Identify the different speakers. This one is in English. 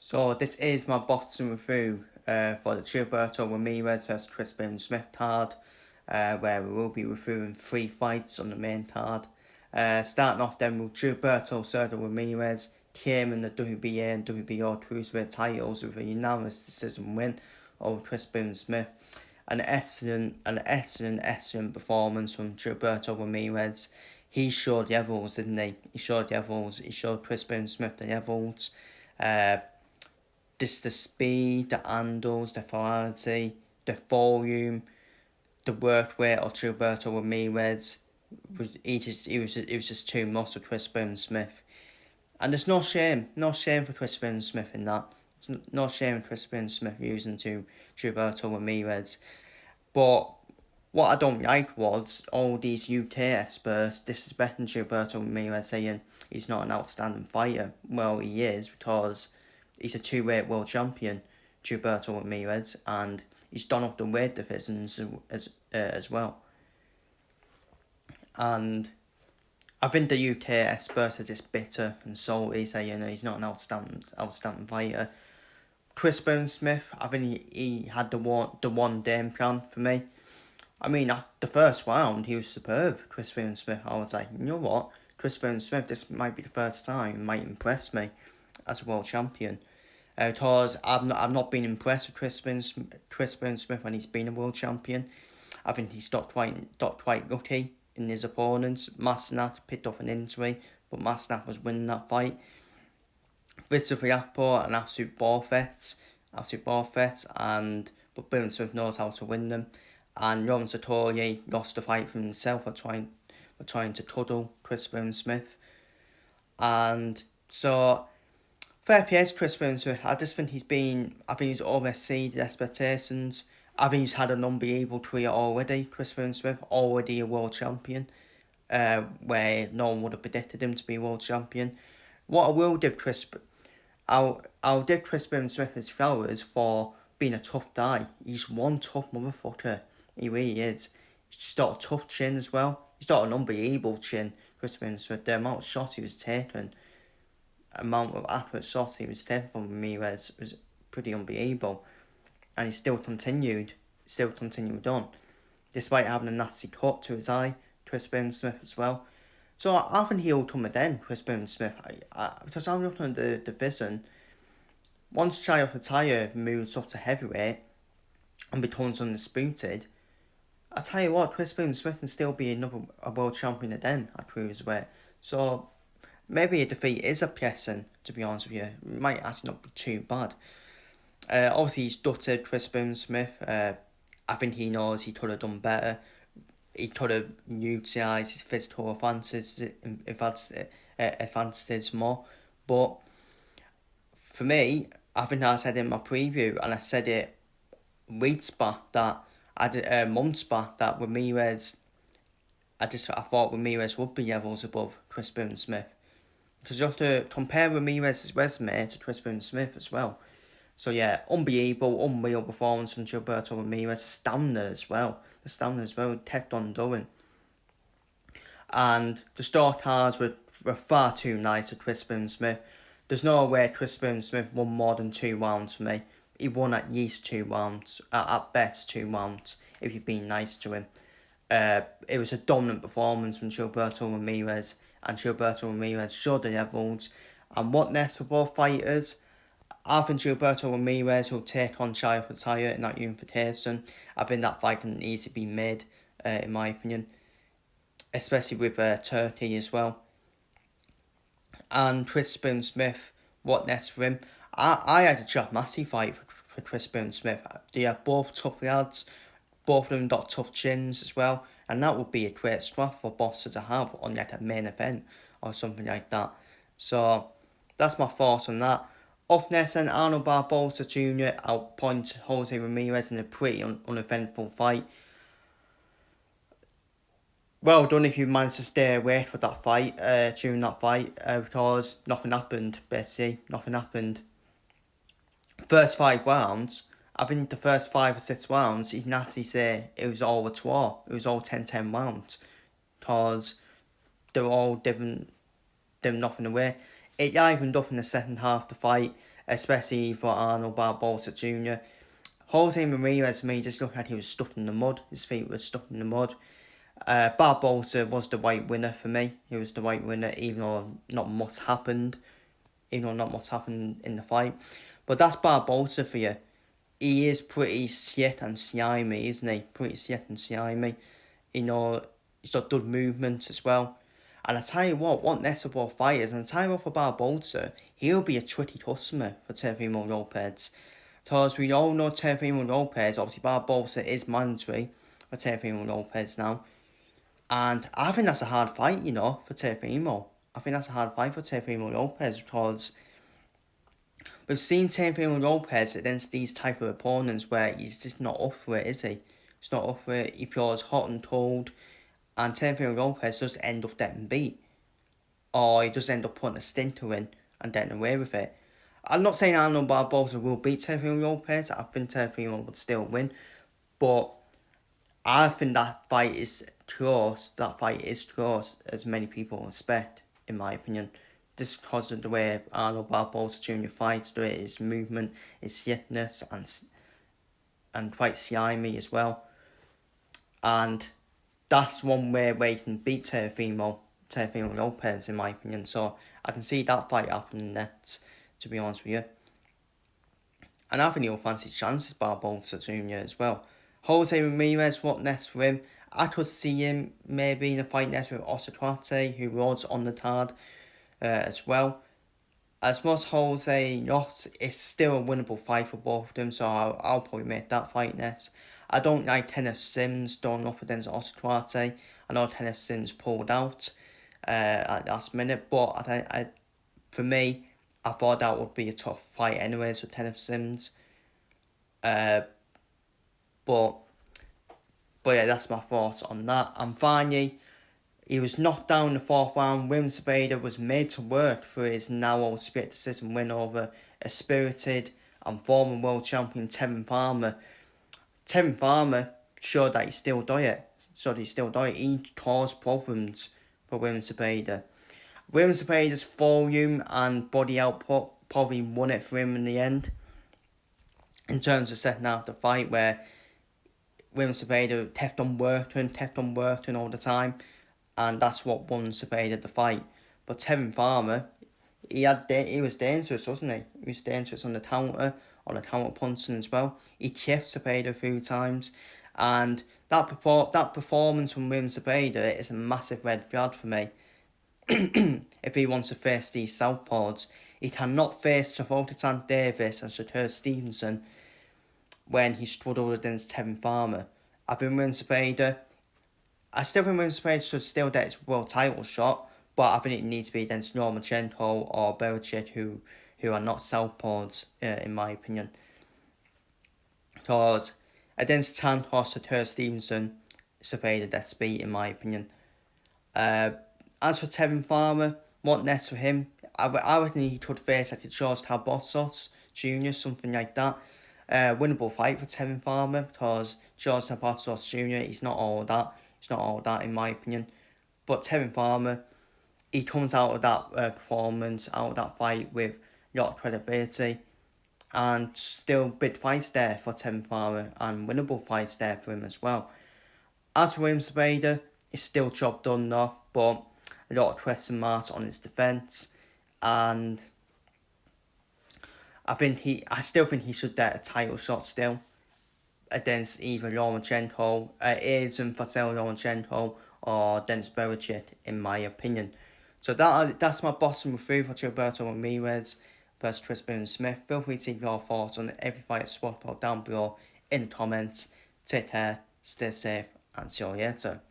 Speaker 1: So this is my boxing review for the Gilberto Ramirez vs Chris Billam-Smith card, where we will be reviewing 3 fights on the main card. Starting off then with Gilberto Ramirez, came in the WBA and WBO cruiserweight titles with a unanimous decision win over Chris Billam-Smith. An excellent performance from Gilberto Ramirez. He showed the levels, didn't he? He showed the levels. He showed Chris Billam-Smith the levels. Just the speed, the handles, the variety, the volume, the work rate of Gilberto Ramirez. It was just too much for Chris Billam-Smith. And there's no shame for Chris Billam-Smith in that. There's no shame for Chris Billam-Smith using to Gilberto Ramirez. But what I don't like was all these UK experts disrespecting Gilberto Ramirez, saying he's not an outstanding fighter. Well, he is, because he's a 2-weight world champion, Gilberto Ramirez, and he's done up the weight divisions as well. And I think the UK experts are just bitter and salty, saying he's not an outstanding fighter. Chris Billam-Smith, I think he had the one game plan for me. I mean, the first round, he was superb, Chris Billam-Smith. I was like, you know what? Chris Billam-Smith, this might be the first time, he might impress me as a world champion. Because I've not been impressed with Chris Billam-Smith when he's been a world champion. I think he's got quite lucky in his opponents. Masnat picked up an injury, but Masnat was winning that fight. Victor Viapo, an absolute ball bet, but Billam-Smith knows how to win them. And Ron Satori lost the fight from himself for trying to cuddle Chris Billam-Smith. And so, fair play to Chris Billam-Smith. I just think he's overexceeded expectations. I think he's had an unbelievable career already, Chris Billam-Smith, already a world champion, where no one would have predicted him to be world champion. What I will give I'll give Chris Billam-Smith his flowers for being a tough guy. He's one tough motherfucker. He really is. He's got a tough chin as well. He's got an unbelievable chin, Chris Billam-Smith. The amount of shots he was taking, amount of accurate shots he was taking from Ramirez was pretty unbelievable. And he still continued on. Despite having a nasty cut to his eye, Chris Billam-Smith as well. So I think he'll come again, Chris Billam-Smith. Because I'm looking at the division. Once Chayotaya moves up to heavyweight and becomes undisputed, I tell you what, Chris Billam-Smith can still be a world champion again at cruiserweight. So maybe a defeat is a blessing, to be honest with you. It might actually not be too bad. Obviously, he's stuttered, Chris Billam-Smith. I think he knows he could have done better. He could have utilised his physical advances more. But for me, I think I said in my preview, and I said it months back, that Ramirez, I thought Ramirez would be levels above Chris Billam-Smith. Because you have to compare Ramirez's resume to Chris Billam-Smith as well. So yeah, unreal performance from Gilberto Ramirez. Stamina as well, kept on going. And the scorecards were far too nice for Chris Billam-Smith. There's no way Chris Billam-Smith won more than 2 rounds for me. He won at least 2 rounds, at best 2 rounds, if you've been nice to him. It was a dominant performance from Gilberto Ramirez, and Gilberto Ramirez showed the levels. And what next for both fighters? I think Gilberto Ramirez will take on Chayotaya in that unification. I think that fight can easily be made, in my opinion. Especially with Turkey as well. And Chris Billam-Smith, what next for him? I had a Jack Massey fight for Chris Billam-Smith. They are both tough lads. Both of them got tough chins as well. And that would be a great strap for boxers to have on like a main event or something like that. So that's my thoughts on that. Up next then, Arnold Barbosa Jr. outpoints Jose Ramirez in a pretty uneventful fight. Well done if you managed to stay awake for that fight, during that fight, because nothing happened, basically. Nothing happened. First 5 rounds, I think the first 5 or 6 rounds, you can actually say it was all a draw. It was all 10-10 rounds. Because they were all different, nothing away. It livened up in the second half of the fight. especially for Arnold Barbosa Jr. Jose Ramirez, to me, just looked like he was stuck in the mud. His feet were stuck in the mud. Barbosa was the right winner for me. He was the right winner, even though not much happened. Even though not much happened in the fight. But that's Barbosa for you. He is pretty shit and slimy, isn't he? Pretty shit and slimy. You know, he's got good movements as well. And I tell you what next of all fighters, and I tell you what for Barbosa, he'll be a tricky customer for Teofimo Lopez. Because we all know Teofimo Lopez, obviously Barbosa is mandatory for Teofimo Lopez now. And I think that's a hard fight, for Teofimo. I think that's a hard fight for Teofimo Lopez because we've seen Teofimo Lopez against these type of opponents where he's just not up for it, is he? He's not up for it. He feels hot and cold, and Teofimo Lopez does end up getting beat. Or he does end up putting a stinker in and getting away with it. I'm not saying Arnold Barbosa will beat Teofimo Lopez. I think Teofimo would still win. But I think that fight is close. That fight is close, as many people expect, in my opinion. Just because of the way Arnold Barbosa Jr. fights, the way his movement, his shitness, and quite slimy as well. And that's one way where you can beat Teofimo Lopez, in my opinion. So I can see that fight happening next, to be honest with you. And I think he'll fancy chances Barbosa Jr. as well. Jose Ramirez, what next for him? I could see him maybe in a fight next with Osakwate, who was on the card as well. As much Jose not, it's still a winnable fight for both of them, so I'll probably make that fight next. I don't like Kenneth Sims going up against Osakwate. I know Kenneth Sims pulled out at last minute, but for me, I thought that would be a tough fight anyways with Kenneth Sims. But yeah, that's my thoughts on that. And finally, he was knocked down in the fourth round. William Sabeda was made to work for his narrow split decision win over a spirited and former world champion Tevin Farmer. Tevin Farmer showed that he still does it. He caused problems for William Sabeda. William Sabeda's volume and body output probably won it for him in the end. In terms of setting out the fight, where William Sabeda kept on working all the time, and that's what won Sabeda the fight. But Tevin Farmer, he was dangerous, wasn't he? He was dangerous on the counter punching as well. He kept Sabeda a few times, and that performance from William Sabeda is a massive red flag for me. If he wants to face these southpaws, he cannot face Savota Davis and Shakur Stevenson when he struggled against Tevin Farmer. I still think William Sabeda should still get his world title shot, but I think it needs to be against Lomachenko or Belichick, who are not southpaws, in my opinion. Because against Tan or Shakur Stevenson, Sabeda gets beat, in my opinion. As for Tevin Farmer, what next for him? I reckon he could face like a George Tabotos Jr., something like that. Winnable fight for Tevin Farmer, because George Tabotos Jr., he's not all that. He's not all that, in my opinion. But Tevin Farmer, he comes out of that performance, out of that fight with a lot of credibility. And still big fights there for Tevin Farmer, and winnable fights there for him as well. As for William Sabeda, it's still job done though, but a lot of question marks on his defence, and I still think he should get a title shot still against either Lomachenko, Edson Vasil Lomachenko, or Denis Belichick, in my opinion. So that's my bottom three for Gilberto Ramirez versus Chris Billam-Smith. Feel free to leave your thoughts on every fight spot down below in the comments. Take care, stay safe, and see you later.